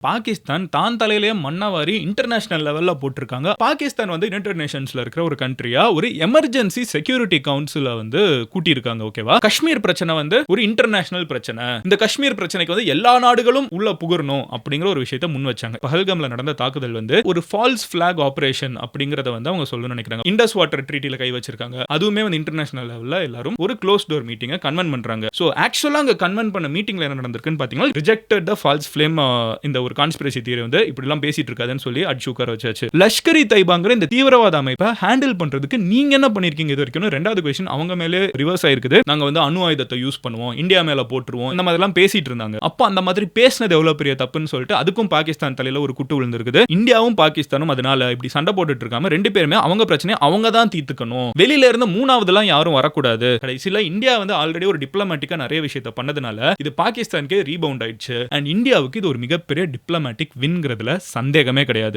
பாகிஸ்தான் தான் தலையிலேயே மண்ணவாரி இன்டர்நேஷனல் லெவல்ல போட்டிருக்காங்க. பாகிஸ்தான் வந்து யுனைடெட் நேஷன்ஸ்ல இருக்கிற ஒரு கண்ட்ரியா ஒரு எமர்ஜென்சி செக்யூரிட்டி கவுன்சில வந்து கூட்டியிருக்காங்க. ஓகேவா? காஷ்மீர் பிரச்சனை வந்து ஒரு இன்டர்நேஷனல் பிரச்சனை. இந்த காஷ்மீர் பிரச்சனைக்கு வந்து எல்லா நாடுகளும் உள்ள புகரணும் அப்படிங்கிற ஒரு விஷயத்தை முன் வச்சாங்க. பஹல்காம்ல நடந்த தாக்குதல் வந்து ஒரு ஃபால்ஸ் பிளாக் ஆபரேஷன் அப்படிங்கறத வந்து அவங்க சொல்லணும்னு நினைக்கிறாங்க. இண்டஸ் வாட்டர் ட்ரீட்டில கை வச்சிருக்காங்க. அதுவுமே வந்து இன்டர்நேஷனல் லெவல்ல எல்லாரும் ஒரு க்ளோஸ் டோர் மீட்டிங்கை கன்வென்ட் பண்றாங்க. சோ ஆக்சுவலா அங்க கன்வென்ட் பண்ண மீட்டிங்ல என்ன நடந்திருக்குன்னு பாத்தீங்கன்னா ரிஜெக்டட் தி ஃபால்ஸ் ஃப்ளேம் இந்த ஒரு கான்ஸ்பிரசி தியரி வந்து இப்படி எல்லாம் பேசிட்டு இருக்காதுன்னு சொல்லி அடிச்சு உட்கார வச்சாச்சு. லஷ்கர் இ தைபாங்கிற இந்த தீவிரவாத அமைப்பை ஹேண்டில் பண்றதுக்கு நீங்க என்ன பண்ணிருக்கீங்க இது வரைக்கும்? ரெண்டாவது क्वेश्चन அவங்க மேலே ரிவர்ஸ் ஆயிருக்குது. நாங்க வந்து அணு ஆயுதத்தை யூஸ் பண்ணுவோம், இந்தியா மேல போட்டுருவோம், இந்த மாதிரி எல்லாம் பேசிட்டு இருந்தாங்க. அப்ப அந்த மாதிரி பேசினது எவ்வளவு பெரிய தப்புன்னு சொல்லிட்டு அதுக்கும் பாகிஸ்தான் தலையில ஒரு குட்டு விழுந்திருக்குது. இந்தியாவும் பாகிஸ்தானும் அதனால இப்படி சண்டை போட்டுட்டு இருக்காம ரெண்டு பேருமே அவங்க பிரச்சனையை அவங்க தான் தீர்த்துக்கணும். வெளியில இருந்து மூணாவதுலாம் யாரும் வரக்கூடாது. கடைசியில இந்தியா வந்து ஆல்ரெடி ஒரு டிப்ளமேட்டிக்கா நிறைய விஷயத்தை பண்ணதுனால இது பாகிஸ்தானுக்கே ரீபவுண்ட் ஆயிடுச்சு. அண்ட் இந்தியாவுக்கு இது ஒரு மிகப்பெரிய டிப்ளமேட்டிக் வின்ங்கிறதுல சந்தேகமே கிடையாது.